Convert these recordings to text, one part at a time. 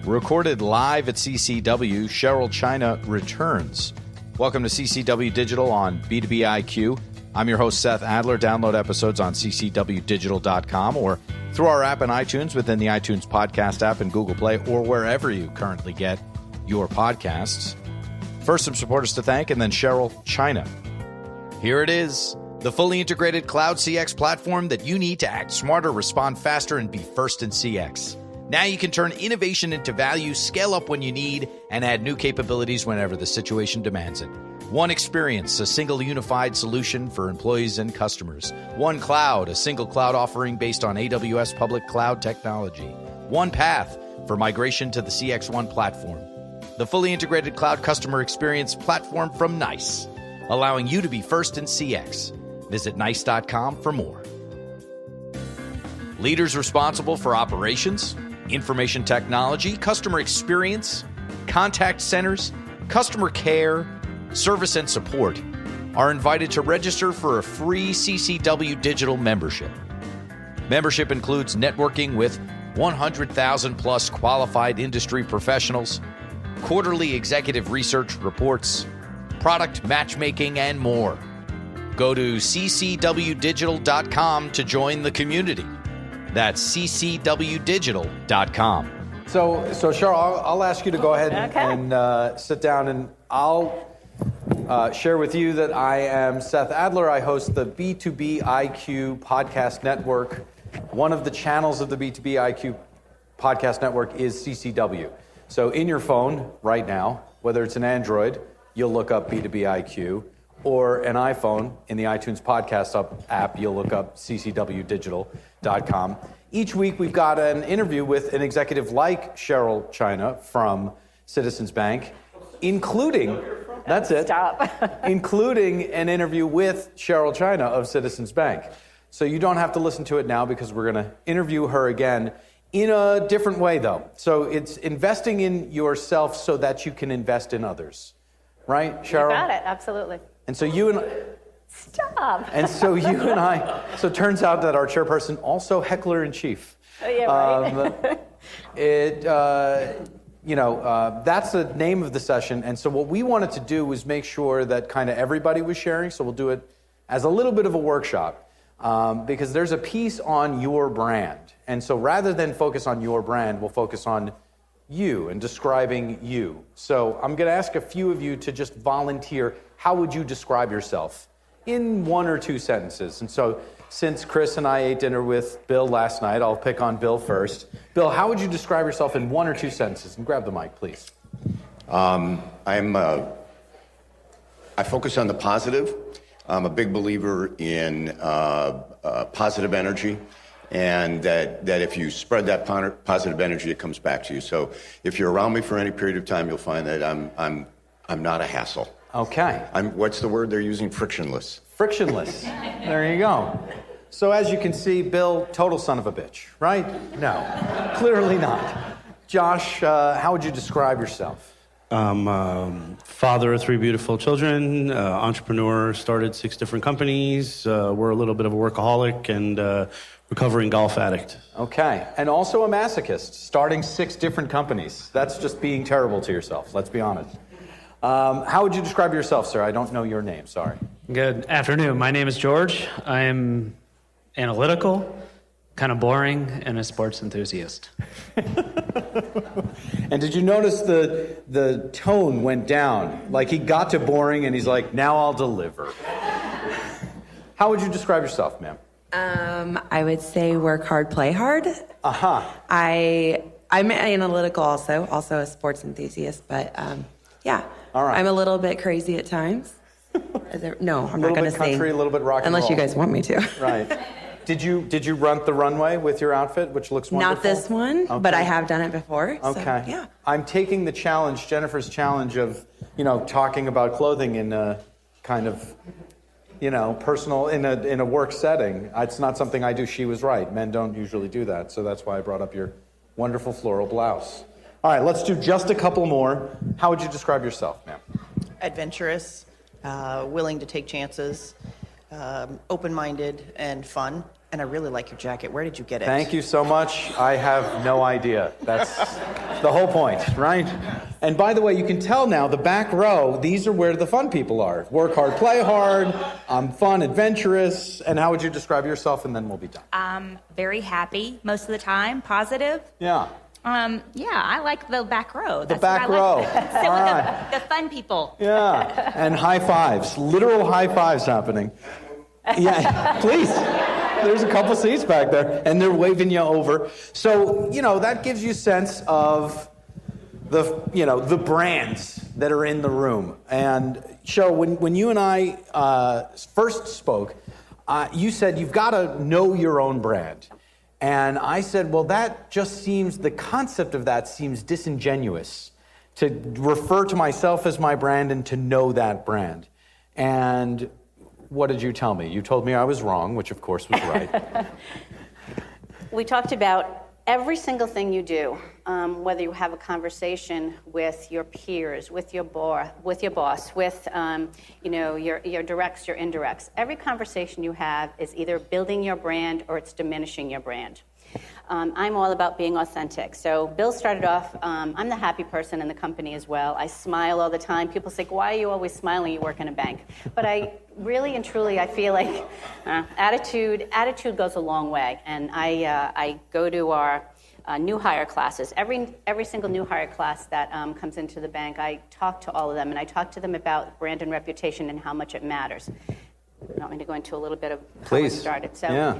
Recorded live at CCW, Cheryl China returns. Welcome to CCW Digital on B2B IQ. I'm your host, Seth Adler. Download episodes on ccwdigital.com or through our app in iTunes within the iTunes Podcast app in Google Play or wherever you currently get your podcasts. First, some supporters to thank, and then Cheryl China. Here it is, the fully integrated cloud CX platform that you need to act smarter, respond faster, and be first in CX. Now you can turn innovation into value, scale up when you need, and add new capabilities whenever the situation demands it. One experience, a single unified solution for employees and customers. One cloud, a single cloud offering based on AWS public cloud technology. One path for migration to the CX1 platform. The fully integrated cloud customer experience platform from NICE, allowing you to be first in CX. Visit nice.com for more. Leaders responsible for operations, information technology, customer experience, contact centers, customer care, service and support are invited to register for a free CCW digital membership. Membership includes networking with 100,000 plus qualified industry professionals, quarterly executive research reports, product matchmaking, and more. Go to ccwdigital.com to join the community. That's ccwdigital.com. So Cheryl, I'll ask you to go ahead and sit down, and I'll share with you that I am Seth Adler. I host the B2B IQ podcast network. One of the channels of the B2B IQ podcast network is CCW. So in your phone right now, whether it's an Android, you'll look up B2B IQ, or an iPhone in the iTunes podcast app, you'll look up ccwdigital.com. Each week we've got an interview with an executive like Cheryl China from Citizens Bank, including including an interview with Cheryl China of Citizens Bank. So you don't have to listen to it now because we're going to interview her again in a different way, though. So it's investing in yourself so that you can invest in others. Right, Cheryl? You got it, absolutely. And so you and Stop. And so you and I, so it turns out that our chairperson, also heckler in chief. Oh, yeah, right. That's the name of the session. And so what we wanted to do was make sure that kind of everybody was sharing. So we'll do it as a little bit of a workshop because there's a piece on your brand. And so rather than focus on your brand, we'll focus on you and describing you. So I'm going to ask a few of you to just volunteer. How would you describe yourself in one or two sentences? And so since Chris and I ate dinner with Bill last night, I'll pick on Bill first. Bill, how would you describe yourself in one or two sentences? And grab the mic, please. I focus on the positive. I'm a big believer in positive energy, and that if you spread that positive energy, it comes back to you. So if you're around me for any period of time, you'll find that I'm not a hassle. Okay. What's the word they're using? Frictionless. Frictionless. There you go. So as you can see, Bill, total son of a bitch, right? No, clearly not. Josh, how would you describe yourself? Father of 3 beautiful children, entrepreneur, started 6 different companies. We're a little bit of a workaholic and recovering golf addict. Okay, and also a masochist, starting 6 different companies. That's just being terrible to yourself, let's be honest. How would you describe yourself, sir? I don't know your name, sorry. Good afternoon. My name is George. I am analytical, kind of boring, and a sports enthusiast. And did you notice the tone went down? Like he got to boring and he's like, now I'll deliver. How would you describe yourself, ma'am? I would say work hard, play hard. Uh-huh. I'm analytical also a sports enthusiast, but yeah. All right. I'm a little bit crazy at times. No, I'm not going to say. A little bit country, a little bit rock and roll. Unless you guys want me to. Right. Did you run the runway with your outfit, which looks wonderful? Not this one, okay. But I have done it before. Okay. So, yeah. I'm taking the challenge, Jennifer's challenge of, talking about clothing in a kind of, personal, in a work setting. It's not something I do. She was right. Men don't usually do that. So that's why I brought up your wonderful floral blouse. All right, let's do just a couple more. How would you describe yourself, ma'am? Adventurous, willing to take chances, open-minded, and fun. And I really like your jacket. Where did you get it? Thank you so much. I have no idea. That's the whole point, right? And by the way, you can tell now, the back row, these are where the fun people are. Work hard, play hard, I'm fun, adventurous. And how would you describe yourself? And then we'll be done. Very happy most of the time, positive. Yeah. Yeah, I like the back row. The back row. So All right. the fun people. Yeah, and high fives, literal high fives happening. Yeah, please. There's a couple seats back there, and they're waving you over. So, that gives you a sense of the brands that are in the room. And Cheryl, when you and I first spoke, you said you've got to know your own brand. And I said, well, the concept of that seems disingenuous, to refer to myself as my brand and to know that brand. And what did you tell me? You told me I was wrong, which of course was right. We talked about every single thing you do, whether you have a conversation with your peers, with your boss, with your directs, your indirects. Every conversation you have is either building your brand or it's diminishing your brand. I'm all about being authentic. So Bill started off, I'm the happy person in the company as well. I smile all the time. People say, why are you always smiling? You work in a bank. But I really and truly, I feel like attitude goes a long way. And I go to our new hire classes. Every single new hire class that comes into the bank, I talk to all of them, and I talk to them about brand and reputation and how much it matters. I want me to go into a little bit of how I started. So,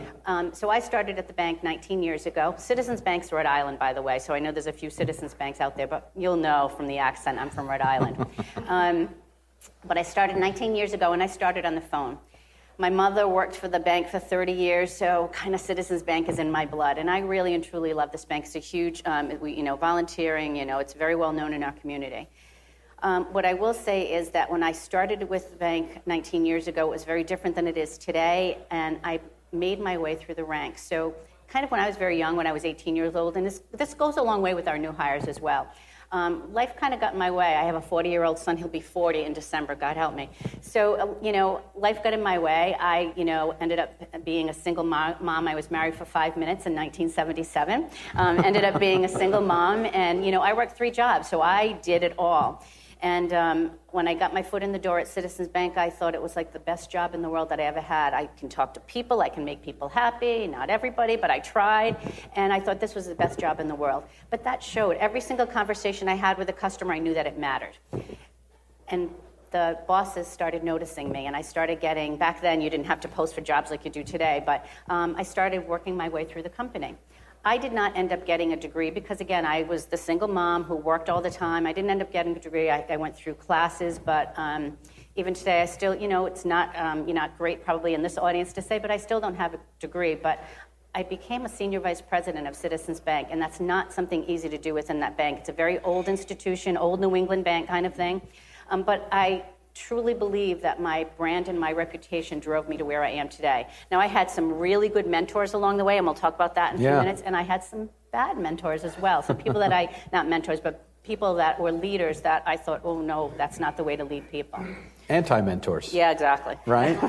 so I started at the bank 19 years ago. Citizens Bank's Rhode Island, by the way, so I know there's a few Citizens Banks out there, but you'll know from the accent I'm from Rhode Island. But I started 19 years ago, and I started on the phone. My mother worked for the bank for 30 years, so kind of Citizens Bank is in my blood, and I really and truly love this bank. It's a huge, volunteering, it's very well known in our community. What I will say is that when I started with the bank 19 years ago, it was very different than it is today, and I made my way through the ranks. So kind of when I was very young, when I was 18 years old, and this goes a long way with our new hires as well. Life kind of got in my way. I have a 40-year-old son. He'll be 40 in December, God help me. So, life got in my way. I, ended up being a single mom. I was married for 5 minutes in 1977. Ended up being a single mom, and, I worked 3 jobs, so I did it all. And when I got my foot in the door at Citizens Bank, I thought it was like the best job in the world that I ever had. I can talk to people, I can make people happy, not everybody, but I tried, and I thought this was the best job in the world. But that showed. Every single conversation I had with a customer, I knew that it mattered. And the bosses started noticing me, and I started getting, back then you didn't have to post for jobs like you do today, but I started working my way through the company. I did not end up getting a degree because, again, I was the single mom who worked all the time. I didn't end up getting a degree. I went through classes, but even today I still, it's not great probably in this audience to say, but I still don't have a degree. But I became a senior vice president of Citizens Bank, and that's not something easy to do within that bank. It's a very old institution, old New England bank kind of thing. But I truly believe that my brand and my reputation drove me to where I am today. Now, I had some really good mentors along the way, and we'll talk about that in a few minutes, and I had some bad mentors as well. So people that not mentors, but people that were leaders that I thought, oh, no, that's not the way to lead people. Anti-mentors. Yeah, exactly. Right?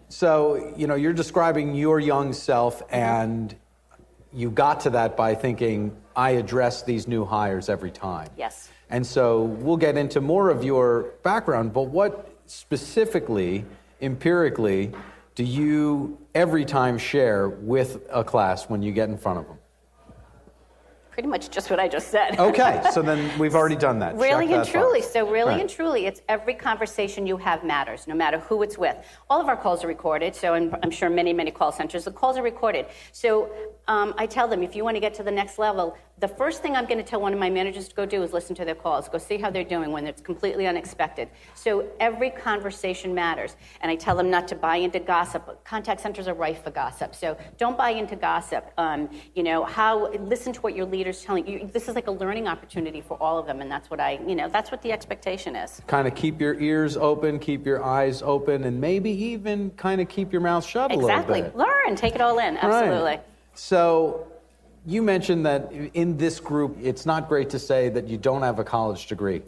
So, you're describing your young self, and you got to that by thinking, I address these new hires every time. Yes. And so we'll get into more of your background, but what specifically, empirically, do you every time share with a class when you get in front of them? Pretty much just what I just said. Okay, so then we've already done that. Really and truly. Box. So really and truly, it's every conversation you have matters, no matter who it's with. All of our calls are recorded, so I'm sure many, many call centers, the calls are recorded. So I tell them, if you want to get to the next level, the first thing I'm going to tell one of my managers to go do is listen to their calls. Go see how they're doing when it's completely unexpected. So every conversation matters. And I tell them not to buy into gossip. Contact centers are rife for gossip. So don't buy into gossip. Listen to what your leader's telling you. This is like a learning opportunity for all of them. And that's what that's what the expectation is. Kind of keep your ears open, keep your eyes open, and maybe even kind of keep your mouth shut a little bit. Exactly. Learn. Take it all in. Absolutely. Right. So you mentioned that in this group, it's not great to say that you don't have a college degree.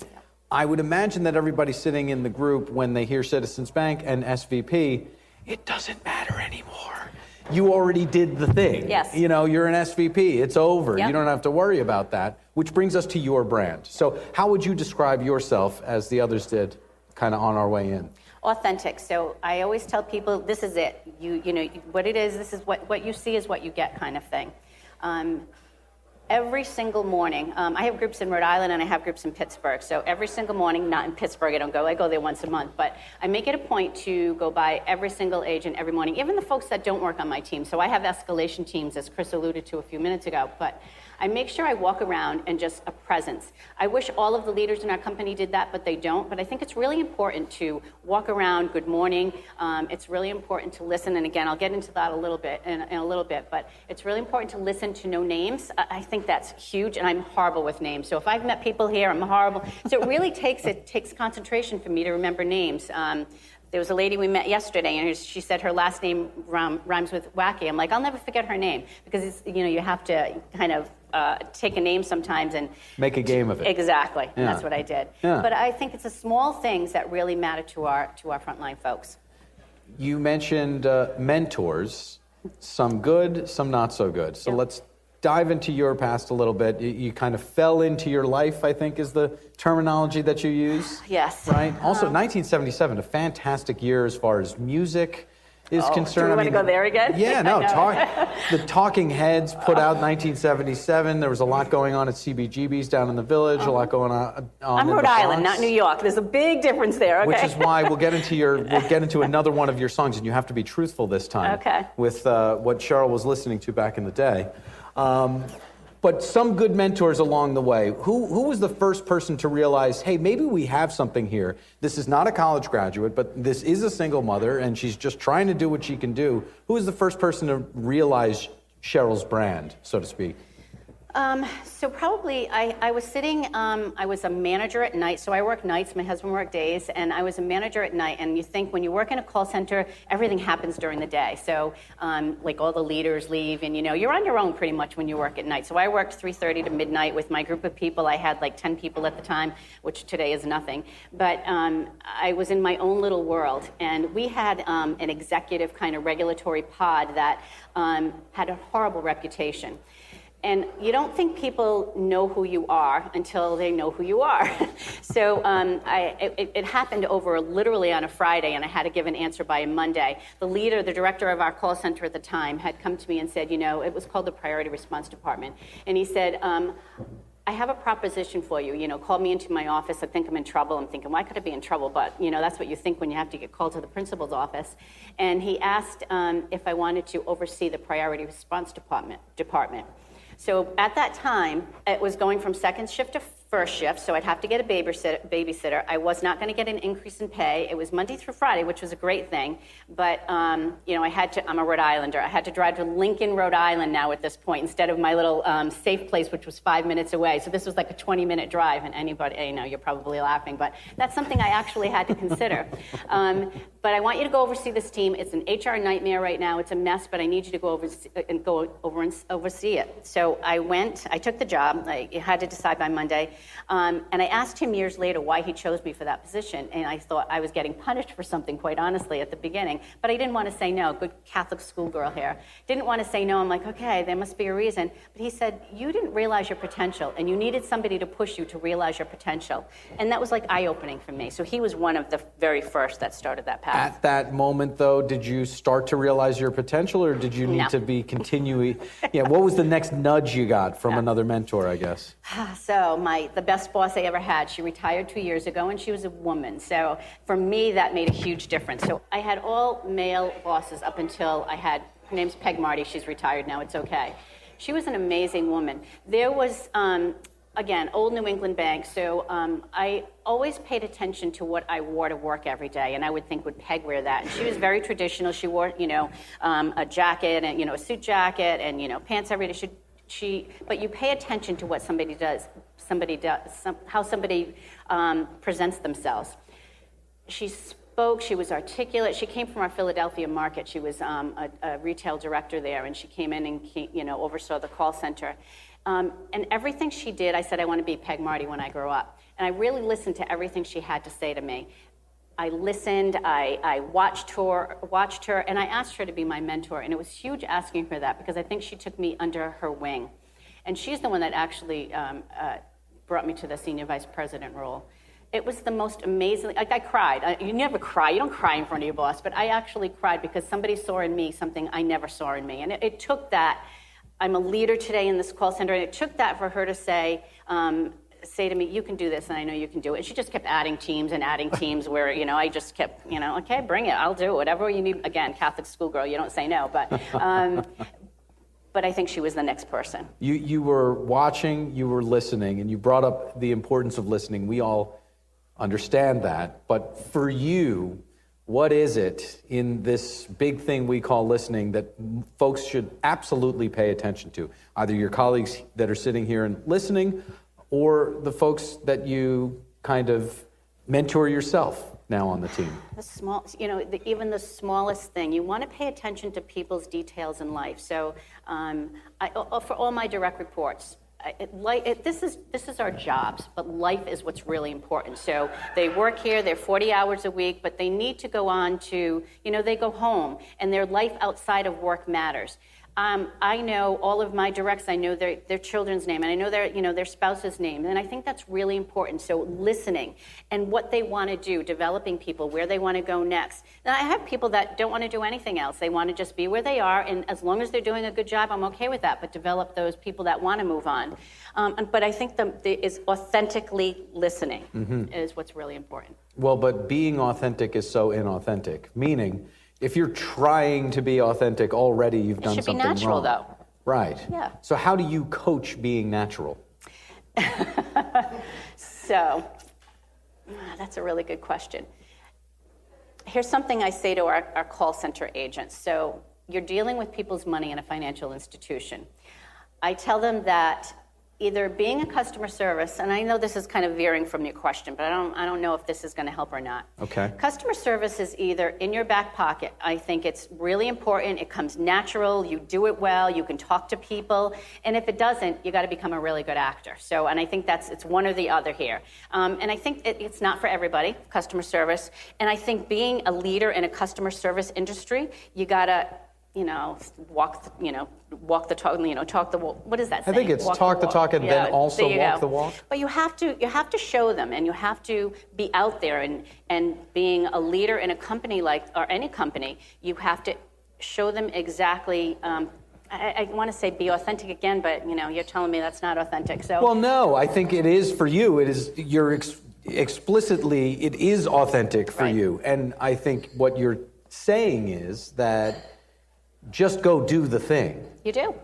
I would imagine that everybody sitting in the group, when they hear Citizens Bank and SVP, it doesn't matter anymore. you already did the thing. Yes. You know, you're an SVP. It's over. Yep. You don't have to worry about that, which brings us to your brand. So how would you describe yourself, as the others did, kind of on our way in? Authentic. So I always tell people, this is it. You know, what it is, this is what you see is what you get kind of thing. Every single morning, I have groups in Rhode Island and I have groups in Pittsburgh. So every single morning, not in Pittsburgh, I go there once a month, but I make it a point to go by every single agent every morning, even the folks that don't work on my team. So I have escalation teams, as Chris alluded to a few minutes ago, but I make sure I walk around and just a presence. I wish all of the leaders in our company did that, but they don't. But I think it's really important to walk around, good morning. It's really important to listen. And again, I'll get into that a little bit in a little bit, but it's really important to listen, to know names. I think that's huge, and I'm horrible with names. So if I've met people here, I'm horrible. So it really takes concentration for me to remember names. There was a lady we met yesterday, and she said her last name rhymes with wacky. I'm like, I'll never forget her name, because you have to kind of take a name sometimes and make a game of it. Exactly, Yeah. and that's what I did. Yeah. But I think it's the small things that really matter to our frontline folks. You mentioned mentors, some good, some not so good. So let's dive into your past a little bit. You kind of fell into your life, I think, is the terminology that you use. Yes. Right? Also, 1977, a fantastic year as far as music is concerned. Do we want to go there again? Yeah, no. No. The Talking Heads put out 1977. There was a lot going on at CBGB's down in the Village, a lot going on I'm in Rhode the Island, Bronx. not New York. There's a big difference there, okay? Which is why we'll get into another one of your songs, and you have to be truthful this time. Okay. With what Cheryl was listening to back in the day. But some good mentors along the way. Who was the first person to realize, hey, maybe we have something here. This is not a college graduate, but this is a single mother, and she's just trying to do what she can do. Who was the first person to realize Cheryl's brand, so to speak? So probably I was sitting, I was a manager at night, so I work nights, my husband worked days, and I was a manager at night, and you think when you work in a call center, everything happens during the day. So like all the leaders leave, and you're on your own pretty much when you work at night. So I worked 3:30 to midnight with my group of people. I had like 10 people at the time, which today is nothing. But I was in my own little world, and we had an executive kind of regulatory pod that had a horrible reputation. And you don't think people know who you are until they know who you are. So it happened over literally on a Friday, and I had to give an answer by a Monday. The director of our call center at the time, had come to me and said, it was called the Priority Response Department. And he said, I have a proposition for you. Call me into my office. I think I'm in trouble. I'm thinking, why could I be in trouble? But, that's what you think when you have to get called to the principal's office. And he asked if I wanted to oversee the Priority Response Department. So at that time, it was going from second shift to first shift, so I'd have to get a babysitter. I was not going to get an increase in pay. It was Monday through Friday, which was a great thing. But, I'm a Rhode Islander. I had to drive to Lincoln, Rhode Island now at this point, instead of my little safe place, which was 5 minutes away. So this was like a 20-minute drive, and anybody, you're probably laughing, but that's something I actually had to consider. But I want you to go oversee this team. It's an HR nightmare right now. It's a mess, but I need you to go over and oversee it. So I went. I took the job. I had to decide by Monday. And I asked him years later why he chose me for that position. And I thought I was getting punished for something, quite honestly, at the beginning. But I didn't want to say no. Good Catholic schoolgirl here. Didn't want to say no. I'm like, okay, there must be a reason. But he said, you didn't realize your potential, and you needed somebody to push you to realize your potential. And that was like eye-opening for me. So he was one of the very first that started that path. At that moment, though, did you start to realize your potential, or did you need to be continuing? What was the next nudge you got from another mentor, I guess? So the best boss I ever had, she retired 2 years ago, and she was a woman. So for me, that made a huge difference. So I had all male bosses up until her name's Peg Marty. She's retired now. It's okay. She was an amazing woman. There was, again, old New England bank. So I always paid attention to what I wore to work every day, and I would think, would Peg wear that? And she was very traditional. She wore, a jacket and, a suit jacket and, pants every day. But you pay attention to what somebody does. How somebody presents themselves. She spoke, she was articulate. She came from our Philadelphia market. She was a retail director there, and she came in and oversaw the call center. And everything she did, I said, I want to be Peg Marty when I grow up. And I really listened to everything she had to say to me. I listened, I watched her, and I asked her to be my mentor. And it was huge asking her that because I think she took me under her wing. And she's the one that actually brought me to the senior vice president role. It was the most amazing, like I cried. You never cry, you don't cry in front of your boss, but I actually cried because somebody saw in me something I never saw in me. And it took that. I'm a leader today in this call center, and it took that for her to say to me, you can do this, and I know you can do it. And she just kept adding teams where, I just kept, okay, bring it, I'll do it, whatever you need. Again, Catholic schoolgirl, you don't say no, but I think she was the next person. You were watching, you were listening, and you brought up the importance of listening. We all understand that, but for you, what is it in this big thing we call listening that folks should absolutely pay attention to? Either your colleagues that are sitting here and listening, or the folks that you kind of mentor yourself now on the team? The small, even the smallest thing. You want to pay attention to people's details in life. So for all my direct reports, this is our jobs, but life is what's really important. So they work here, they're 40 hours a week, but they need to go on to, they go home, and their life outside of work matters. I know all of my directs. I know their children's name, and I know their spouse's name, and I think that's really important. So listening and what they want to do, developing people, where they want to go next. Now I have people that don't want to do anything else. They want to just be where they are, and as long as they're doing a good job, I'm okay with that. But develop those people that want to move on. But I think is authentically listening is what's really important. Well, but being authentic is so inauthentic, meaning if you're trying to be authentic already, you've done something wrong. It should be natural, though. Right. Yeah. So how do you coach being natural? So, that's a really good question. Here's something I say to our call center agents. So you're dealing with people's money in a financial institution. I tell them that either being a customer service, and I know this is kind of veering from your question, but I don't know if this is going to help or not. Okay. Customer service is either in your back pocket. I think it's really important. It comes natural. You do it well. You can talk to people. And if it doesn't, you got to become a really good actor. So, and I think it's one or the other here. And I think it's not for everybody, customer service. And I think being a leader in a customer service industry, you got to walk the talk, talk the walk. What is that saying? I think it's talk the talk and then also walk the walk. But you have to show them, and you have to be out there, and being a leader in a company or any company, you have to show them exactly. I want to say be authentic again, but you're telling me that's not authentic. So well, no, I think it is for you. It is explicitly it is authentic for you, and I think what you're saying is that just go do the thing. You do.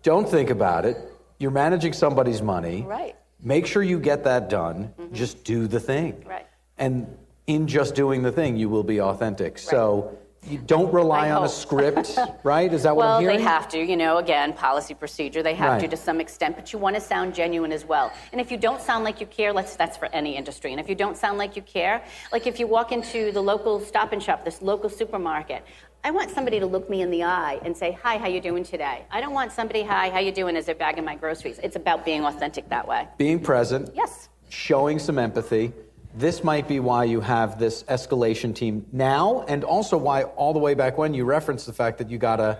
Don't think about it. You're managing somebody's money. Right. Make sure you get that done. Just do the thing. Right. And in just doing the thing, you will be authentic. Right. So you don't rely on a script, right? Is that what I'm hearing? Well, they have to, again, policy procedure. They have to some extent, but you want to sound genuine as well. And if you don't sound like you care, that's for any industry. And if you don't sound like you care, like if you walk into the local Stop and Shop, this local supermarket, I want somebody to look me in the eye and say, hi, how you doing today? I don't want somebody, hi, how you doing, as they're bagging my groceries. It's about being authentic that way. Being present. Yes. Showing some empathy. This might be why you have this escalation team now, and also why all the way back when you referenced the fact that you got a,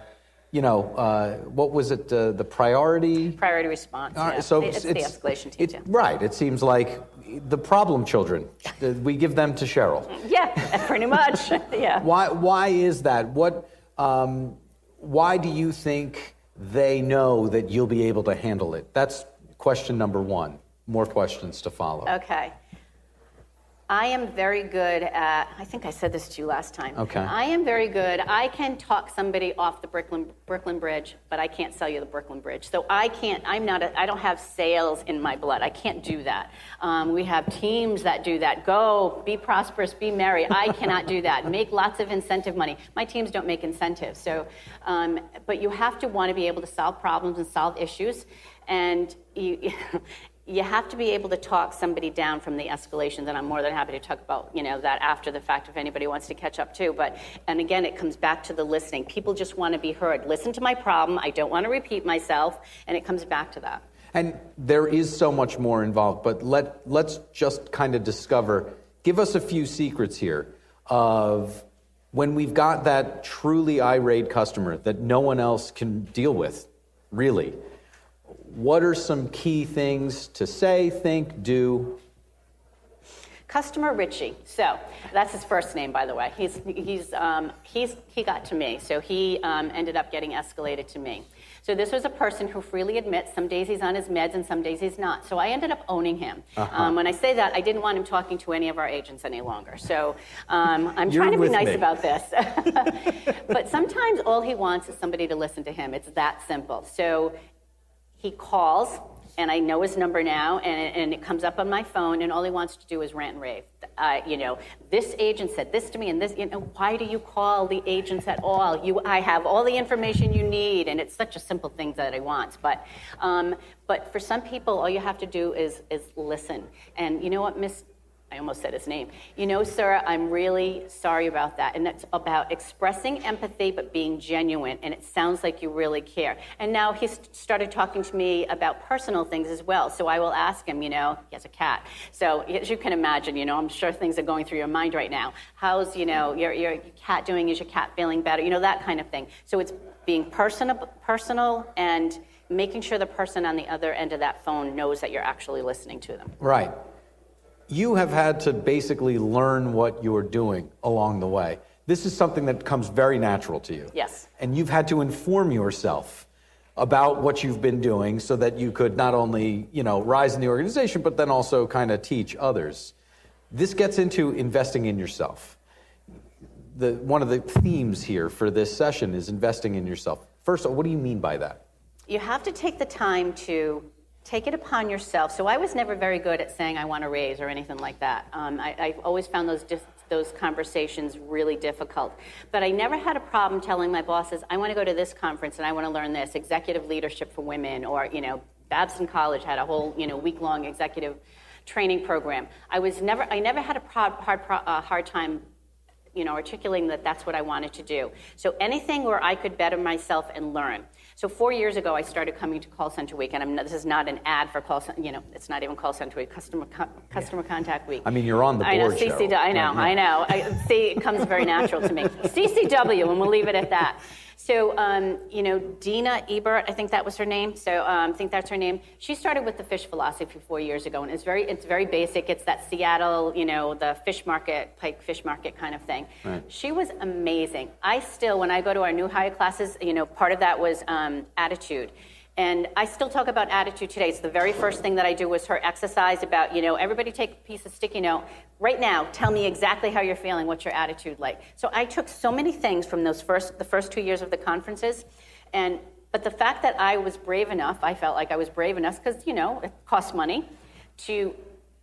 what was it, the priority? Priority response, So it's the escalation team, too. Right. It seems like the problem children, we give them to Cheryl. Yeah, pretty much, yeah. Why is that? Why do you think they know that you'll be able to handle it? That's question number one. More questions to follow. Okay. I am very good at, I think I said this to you last time. Okay. I am very good. I can talk somebody off the Brooklyn Bridge, but I can't sell you the Brooklyn Bridge. So I don't have sales in my blood. I can't do that. We have teams that do that. Go, be prosperous, be merry. I cannot do that. Make lots of incentive money. My teams don't make incentives. So, but you have to want to be able to solve problems and solve issues. And you have to be able to talk somebody down from the escalations, and I'm more than happy to talk about, that after the fact if anybody wants to catch up too. And again, it comes back to the listening. People just want to be heard. Listen to my problem. I don't want to repeat myself, and it comes back to that. And there is so much more involved, but let's just kind of discover Give us a few secrets here of when we've got that truly irate customer that no one else can deal with, really. What are some key things to say, think, do? Customer Richie. So that's his first name, by the way. He got to me, so he ended up getting escalated to me. So this was a person who freely admits some days he's on his meds and some days he's not. So I ended up owning him. When I say that, I didn't want him talking to any of our agents any longer. So I'm trying to be nice about this. But sometimes all he wants is somebody to listen to him. It's that simple. So he calls, and I know his number now, and it comes up on my phone, and all he wants to do is rant and rave. This agent said this to me, and this, why do you call the agents at all? I have all the information you need, and it's such a simple thing that he wants. But for some people, all you have to do is listen. And you know what, I almost said his name. Sir, I'm really sorry about that. And that's about expressing empathy, but being genuine. And it sounds like you really care. And now he started talking to me about personal things as well. So I will ask him, he has a cat. So as you can imagine, I'm sure things are going through your mind right now. How's, your cat doing? Is your cat feeling better? That kind of thing. So it's being personal and making sure the person on the other end of that phone knows that you're actually listening to them. Right. You have had to basically learn what you're doing along the way. This is something that comes very natural to you. Yes. And you've had to inform yourself about what you've been doing so that you could not only, rise in the organization, but then also kind of teach others. This gets into investing in yourself. One of the themes here for this session is investing in yourself. First, what do you mean by that? You have to take the time to take it upon yourself. So I was never very good at saying I want a raise or anything like that. I've always found those conversations really difficult. But I never had a problem telling my bosses, I want to go to this conference and I want to learn this, executive leadership for women, or, Babson College had a whole, week-long executive training program. I never had a hard time articulating that that's what I wanted to do. So anything where I could better myself and learn. So 4 years ago, I started coming to Call Center Week, and this is not an ad for Call Center, it's not even Call Center Week, Customer Contact Week. I mean, you're on the board, I know, CCW, I know. It comes very natural to me. CCW, and we'll leave it at that. So, Dina Ebert, I think that was her name. So, I think that's her name. She started with the fish philosophy 4 years ago, and it's very basic. It's that Seattle, the fish market, Pike fish market kind of thing. Right. She was amazing. I still, when I go to our new hire classes, part of that was attitude. And I still talk about attitude today. So the very first thing that I do was her exercise about, everybody take a piece of sticky note. Right now, tell me exactly how you're feeling, what's your attitude like. So I took so many things from the first 2 years of the conferences. But the fact that I was brave enough, I felt like I was brave enough, because, it costs money, to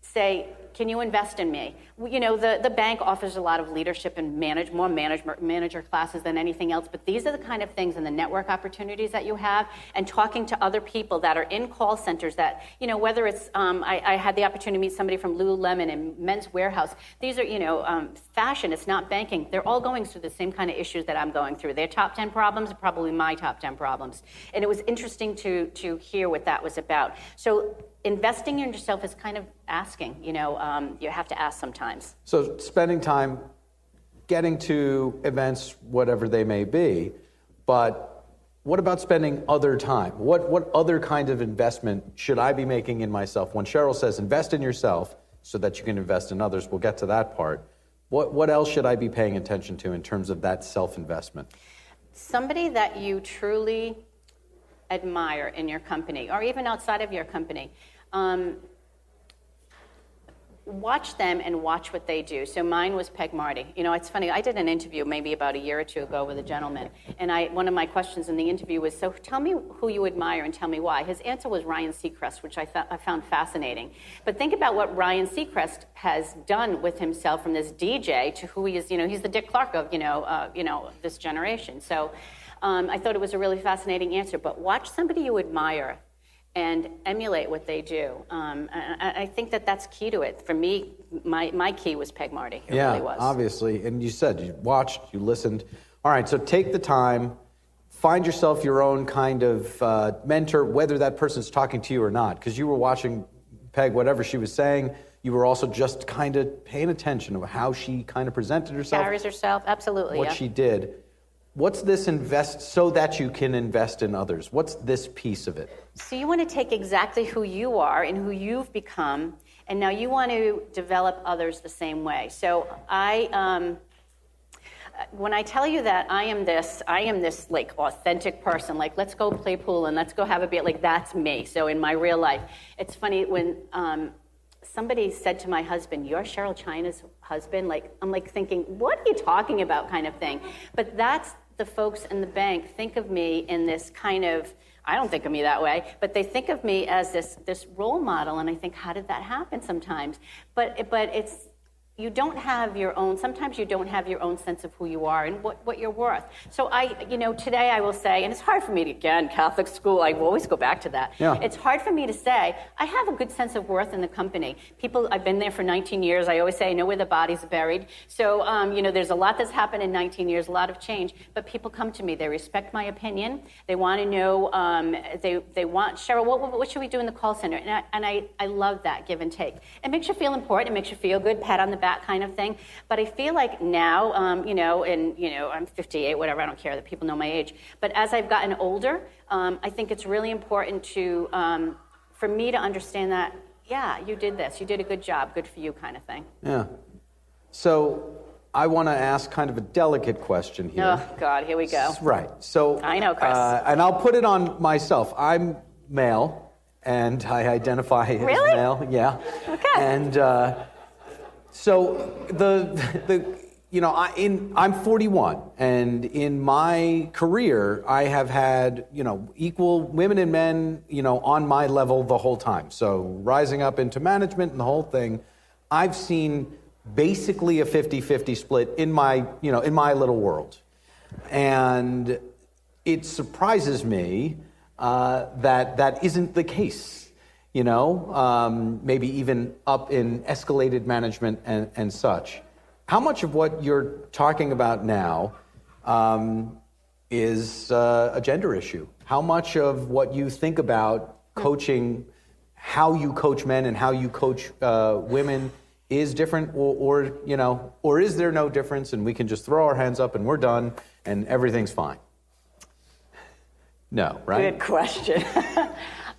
say, can you invest in me? The bank offers a lot of leadership and more manager classes than anything else, but these are the kind of things and the network opportunities that you have, and talking to other people that are in call centers that, whether it's, I had the opportunity to meet somebody from Lululemon and Men's Warehouse. These are, fashion, it's not banking. They're all going through the same kind of issues that I'm going through. Their top 10 problems are probably my top 10 problems. And it was interesting to hear what that was about. So investing in yourself is kind of asking, you have to ask sometimes. So spending time getting to events, whatever they may be, but what about spending other time? What other kind of investment should I be making in myself? When Cheryl says invest in yourself so that you can invest in others, we'll get to that part. What else should I be paying attention to in terms of that self-investment? Somebody that you truly admire in your company, or even outside of your company. Watch them and watch what they do. So mine was Peg Marty. It's funny, I did an interview maybe about a year or two ago with a gentleman, and one of my questions in the interview was, so tell me who you admire and tell me why. His answer was Ryan Seacrest, which I found fascinating. But think about what Ryan Seacrest has done with himself, from this DJ to who he is. He's the Dick Clark of, this generation. So I thought it was a really fascinating answer. But watch somebody you admire and emulate what they do. I think that's key to it. For me, my key was Peg Marty. It really was. Obviously. And you said you watched, you listened. All right, so take the time, find yourself your own kind of mentor, whether that person's talking to you or not, because you were watching Peg, whatever she was saying, you were also just kind of paying attention to how she kind of presented herself. Carries herself, absolutely. What she did. What's this invest so that you can invest in others? What's this piece of it? So you want to take exactly who you are and who you've become, and now you want to develop others the same way. So when I tell you that I am this like authentic person, like let's go play pool and let's go have a beer, like that's me. So in my real life, it's funny when somebody said to my husband, "You're Cheryl China's husband?" Like I'm like thinking, what are you talking about, kind of thing. But that's the folks in the bank think of me in this kind of, I don't think of me that way, but they think of me as this role model, and I think, how did that happen sometimes? But it's, you don't have your own, sometimes you don't have your own sense of who you are and what you're worth. So today I will say, and it's hard for me to, again, Catholic school, I always go back to that. Yeah. It's hard for me to say, I have a good sense of worth in the company. People, I've been there for 19 years. I always say, I know where the bodies are buried. So, there's a lot that's happened in 19 years, a lot of change, but people come to me. They respect my opinion. They want to know, they want, Cheryl, what should we do in the call center? And I love that give and take. It makes you feel important. It makes you feel good, pat on the back kind of thing. But I feel like now, I'm 58, whatever, I don't care that people know my age. But as I've gotten older, I think it's really important to, for me to understand that, yeah, you did this, you did a good job, good for you kind of thing. Yeah. So I want to ask kind of a delicate question here. Oh, God, here we go. Right. So I know, Chris. And I'll put it on myself. I'm male, and I identify as Really? male. Yeah. Okay. And so I'm 41, and in my career, I have had, equal women and men, on my level the whole time. So rising up into management and the whole thing, I've seen basically a 50-50 split in my little world. And it surprises me that isn't the case. Maybe even up in escalated management and such. How much of what you're talking about now is a gender issue? How much of what you think about coaching, how you coach men and how you coach women is different, or is there no difference and we can just throw our hands up and we're done and everything's fine? No, right? Good question.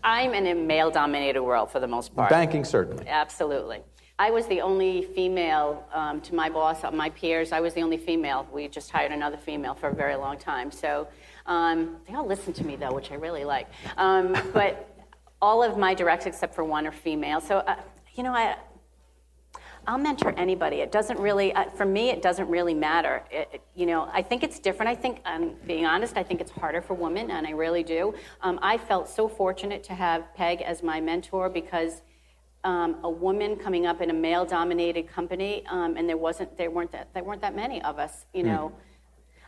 I'm in a male-dominated world for the most part. Banking, certainly. Absolutely. I was the only female, to my boss, my peers, I was the only female. We just hired another female for a very long time. So they all listen to me, though, which I really like. But all of my directs, except for one, are female. So, I'll mentor anybody. It doesn't really, for me, it doesn't really matter. I think it's different. I think, being honest, I think it's harder for women, and I really do. I felt so fortunate to have Peg as my mentor because a woman coming up in a male-dominated company, and there weren't that many of us.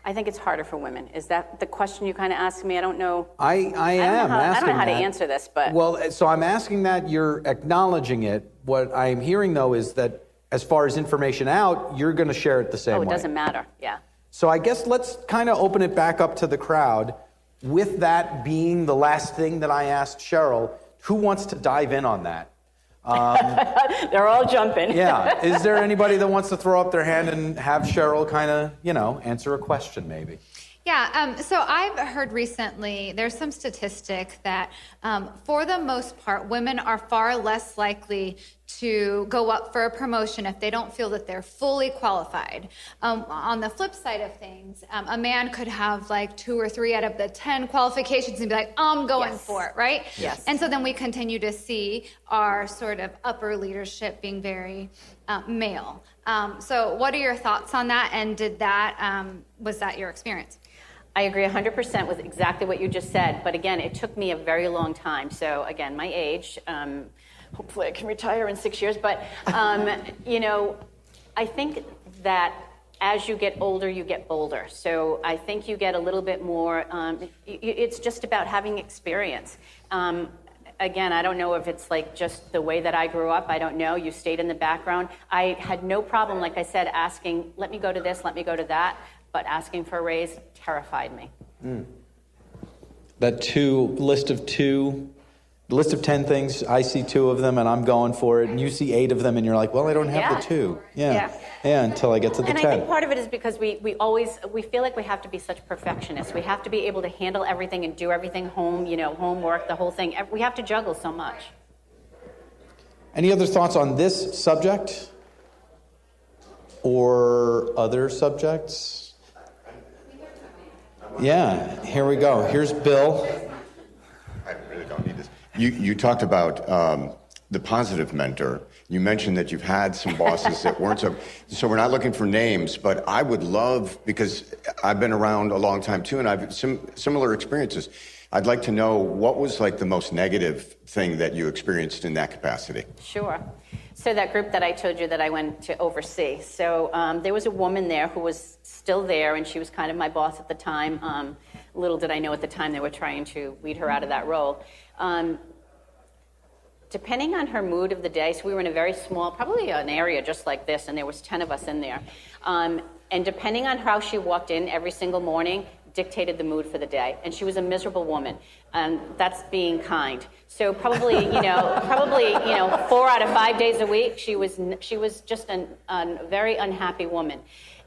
I think it's harder for women. Is that the question you kind of asked me? I don't know. I am asking I don't know how to that. answer this, but well, so I'm asking that. You're acknowledging it. What I'm hearing though is that as far as information out, you're going to share it the same way. it doesn't matter. Yeah. So I guess let's kind of open it back up to the crowd. With that being the last thing that I asked Cheryl, who wants to dive in on that? They're all jumping. Yeah. Is there anybody that wants to throw up their hand and have Cheryl kind of, answer a question maybe? Yeah, so I've heard recently, there's some statistic that for the most part, women are far less likely to go up for a promotion if they don't feel that they're fully qualified. On the flip side of things, a man could have like 2 or 3 out of the 10 qualifications and be like, I'm going for it, right? Yes. And so then we continue to see our sort of upper leadership being very male. So what are your thoughts on that? And was that your experience? I agree 100% with exactly what you just said. But again, it took me a very long time. So again, my age, hopefully I can retire in 6 years. But, I think that as you get older, you get bolder. So I think you get a little bit more, it's just about having experience. Again, I don't know if it's like just the way that I grew up. I don't know. You stayed in the background. I had no problem, like I said, asking, let me go to this, let me go to that. But asking for a raise terrified me. That list of 2 list of 10 things, I see 2 of them and I'm going for it, and you see 8 of them and you're like, well, I don't have the 2. Yeah, until I get to the 10. And I think part of it is because we feel like we have to be such perfectionists. We have to be able to handle everything and do everything home, homework, the whole thing. We have to juggle so much. Any other thoughts on this subject or other subjects? Yeah, here we go. Here's Bill. I really don't need this. You talked about the positive mentor. You mentioned that you've had some bosses that weren't so we're not looking for names, but I would love, because I've been around a long time too, and I've similar experiences. I'd like to know what was like the most negative thing that you experienced in that capacity. Sure. So that group that I told you that I went to oversee. So there was a woman there who was still there, and she was kind of my boss at the time. Little did I know at the time they were trying to weed her out of that role. Depending on her mood of the day, so we were in a very small, probably an area just like this, and there was 10 of us in there. And depending on how she walked in every single morning, dictated the mood for the day. And she was a miserable woman, and that's being kind. So probably 4 out of 5 days a week, she was just a very unhappy woman.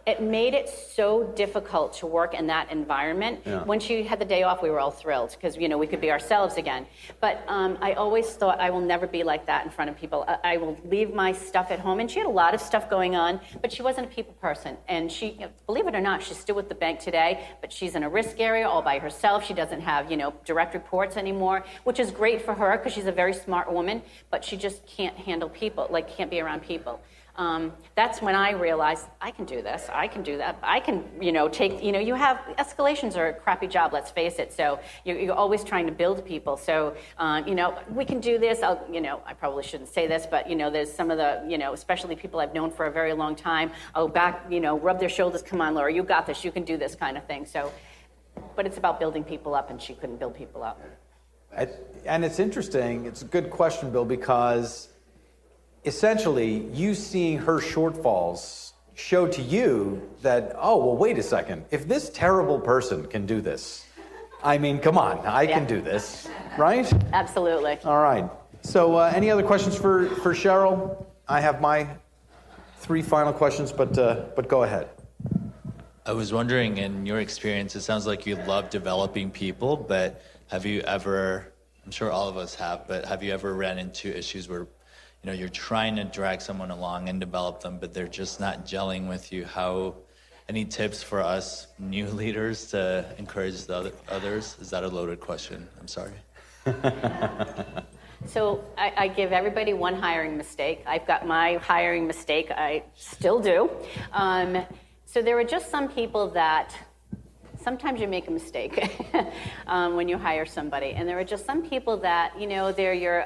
It made it so difficult to work in that environment. Yeah. When she had the day off, we were all thrilled because, we could be ourselves again. But I always thought I will never be like that in front of people. I will leave my stuff at home. And she had a lot of stuff going on, but she wasn't a people person. And she, believe it or not, she's still with the bank today, but she's in a risk area all by herself. She doesn't have, direct reports anymore, which is great for her because she's a very smart woman, but she just can't handle people, can't be around people. That's when I realized I can do this. I can do that. I can, you have escalations are a crappy job. Let's face it. So you're always trying to build people. So we can do this. I probably shouldn't say this, but there's some of the especially people I've known for a very long time. I'll back rub their shoulders. Come on, Laura, you got this. You can do this kind of thing. So, but it's about building people up, and she couldn't build people up. And it's interesting. It's a good question, Bill, because essentially, you seeing her shortfalls show to you that, wait a second. If this terrible person can do this, come on, I can do this, right? Absolutely. All right. So any other questions for Cheryl? I have my 3 final questions, but go ahead. I was wondering, in your experience, it sounds like you love developing people, but have you ever, I'm sure all of us have, but have you ever ran into issues where you're trying to drag someone along and develop them, but they're just not gelling with you? Any tips for us new leaders to encourage the others? Is that a loaded question? I'm sorry. So I give everybody one hiring mistake. I've got my hiring mistake. I still do. So there are just some people that sometimes you make a mistake when you hire somebody, and there are just some people that they're your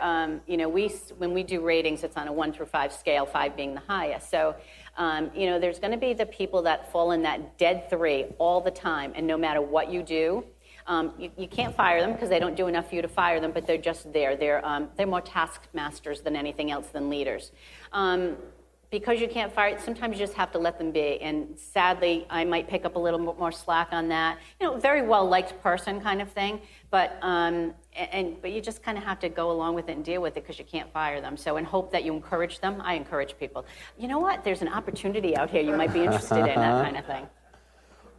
when we do ratings, it's on a 1 through 5 scale, 5 being the highest. So there's going to be the people that fall in that dead 3 all the time, and no matter what you do, you can't fire them because they don't do enough for you to fire them, but they're just there. They're more taskmasters than anything else, than leaders. Because you can't fire it, sometimes you just have to let them be. And sadly, I might pick up a little more slack on that. Very well-liked person kind of thing. But you just kind of have to go along with it and deal with it because you can't fire them. So in hope that you encourage them, I encourage people. You know what? There's an opportunity out here you might be interested in, that kind of thing.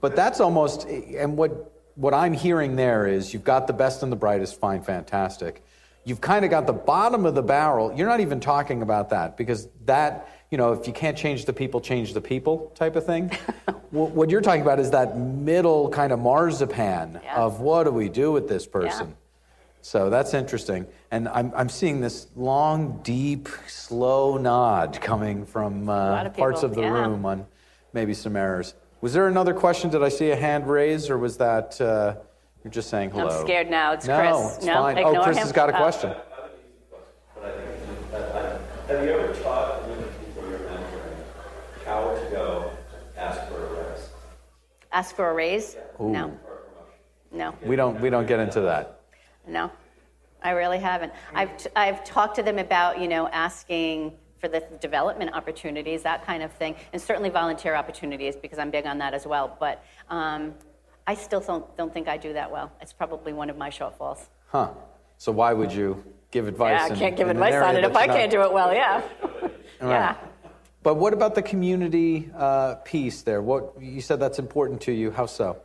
But that's almost, and what I'm hearing there is you've got the best and the brightest, fine, fantastic. You've kind of got the bottom of the barrel. You're not even talking about that because that, if you can't change the people type of thing. What you're talking about is that middle kind of marzipan of what do we do with this person? Yeah. So that's interesting. And I'm seeing this long, deep, slow nod coming from parts of the room on maybe some errors. Was there another question? Did I see a hand raised, or was that you're just saying hello? I'm scared now. It's Chris. No, it's fine. Chris has got a question. Have you ever taught women people you're mentoring how to go ask for a raise? Ask for a raise? Ooh. No. We don't get into that. No, I really haven't. I've talked to them about asking for the development opportunities, that kind of thing, and certainly volunteer opportunities because I'm big on that as well. But I still don't think I do that well. It's probably one of my shortfalls. Huh. So why would you give advice. Yeah, I can't give in an advice on area it if that's I not- can't do it well, yeah. All Yeah. right. But what about the community piece there? What you said that's important to you. How so?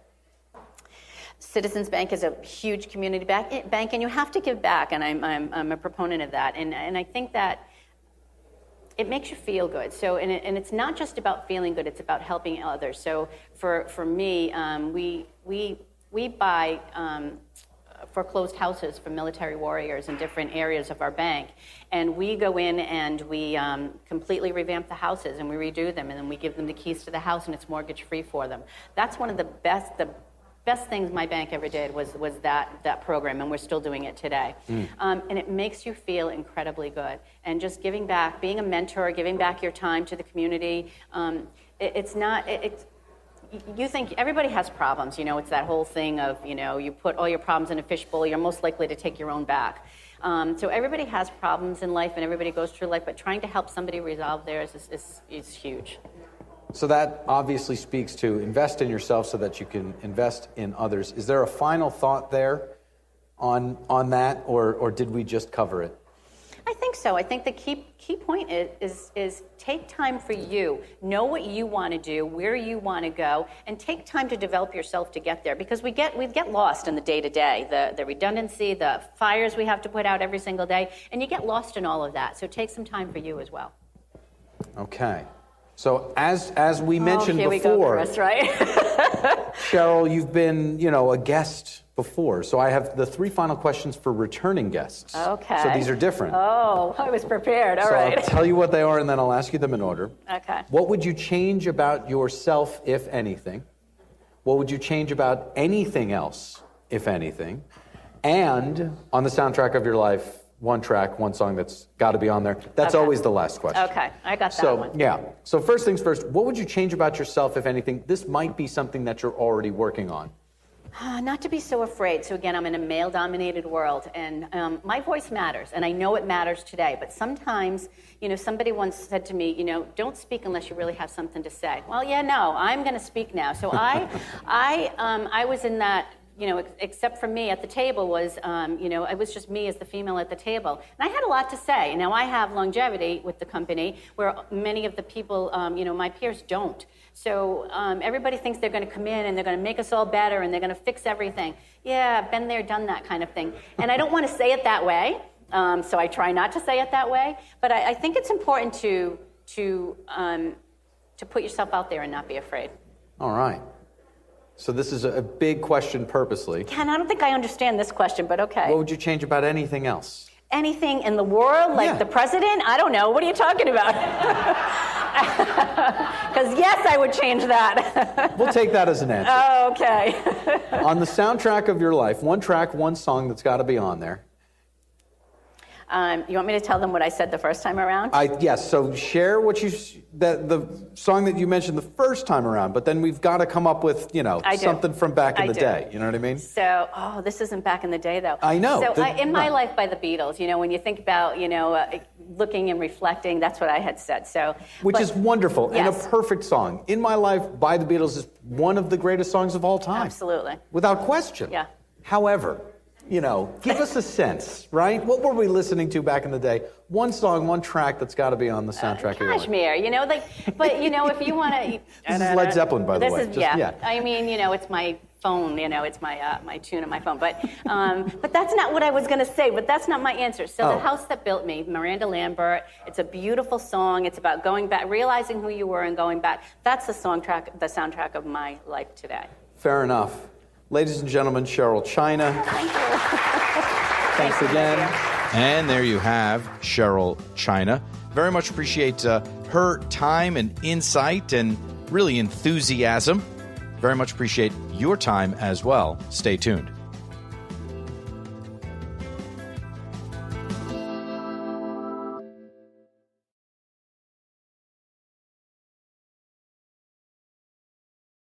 Citizens Bank is a huge community bank, and you have to give back, and I'm a proponent of that. And I think that it makes you feel good. So, and it's not just about feeling good; it's about helping others. So, for me, we buy foreclosed houses for military warriors in different areas of our bank, and we go in and we completely revamp the houses and we redo them, and then we give them the keys to the house, and it's mortgage free for them. That's one of the best things my bank ever did was that program, and we're still doing it today. And it makes you feel incredibly good. And just giving back, being a mentor, giving back your time to the community, you think everybody has problems, it's that whole thing of, you put all your problems in a fishbowl, you're most likely to take your own back. So everybody has problems in life and everybody goes through life, but trying to help somebody resolve theirs is huge. So that obviously speaks to invest in yourself so that you can invest in others. Is there a final thought there on that, or did we just cover it? I think so. I think the key point is take time for you. Know what you want to do, where you want to go, and take time to develop yourself to get there. Because we get lost in the day-to-day, the redundancy, the fires we have to put out every single day, and you get lost in all of that. So take some time for you as well. Okay. So as we mentioned here before, we go, Chris, right? Cheryl, you've been, a guest before. So I have the 3 final questions for returning guests. Okay. So these are different. Oh, I was prepared. All right. I'll tell you what they are, and then I'll ask you them in order. Okay. What would you change about yourself, if anything? What would you change about anything else, if anything? And on the soundtrack of your life, one track, one song that's got to be on there. That's always the last question. Okay, I got that one. Yeah. So first things first, what would you change about yourself, if anything? This might be something that you're already working on. Not to be so afraid. So again, I'm in a male-dominated world, and my voice matters, and I know it matters today. But sometimes, somebody once said to me, don't speak unless you really have something to say. Well, yeah, no, I'm going to speak now. So I was in that. Except for me at the table was, it was just me as the female at the table. And I had a lot to say. Now, I have longevity with the company where many of the people, my peers don't. So everybody thinks they're going to come in and they're going to make us all better and they're going to fix everything. Yeah, been there, done that kind of thing. And I don't want to say it that way, so I try not to say it that way. But I think it's important to put yourself out there and not be afraid. All right. So this is a big question purposely. Ken, I don't think I understand this question, but okay. What would you change about anything else? Anything in the world, like the president? I don't know. What are you talking about? Because yes, I would change that. We'll take that as an answer. Oh, okay. On the soundtrack of your life, one track, one song that's got to be on there. You want me to tell them what I said the first time around? Yes. So share what the song that you mentioned the first time around, but then we've got to come up with, something from back in the day. You know what I mean? So, this isn't back in the day, though. I know. So In My Life by the Beatles, when you think about, looking and reflecting, that's what I had said. So, Which is wonderful and a Yes. perfect song. In My Life by the Beatles is one of the greatest songs of all time. Absolutely. Without question. Yeah. However, give us a sense, right? What were we listening to back in the day? One song, one track that's got to be on the soundtrack of your life. Cashmere, but if you want to... This is Led Zeppelin, by the way. I mean, it's my phone, it's my tune on my phone. But that's not what I was going to say, but that's not my answer. So The House That Built Me, Miranda Lambert, it's a beautiful song. It's about going back, realizing who you were and going back. That's the soundtrack of my life today. Fair enough. Ladies and gentlemen, Cheryl China. Thank you. Thanks again. And there you have Cheryl China. Very much appreciate her time and insight and really enthusiasm. Very much appreciate your time as well. Stay tuned.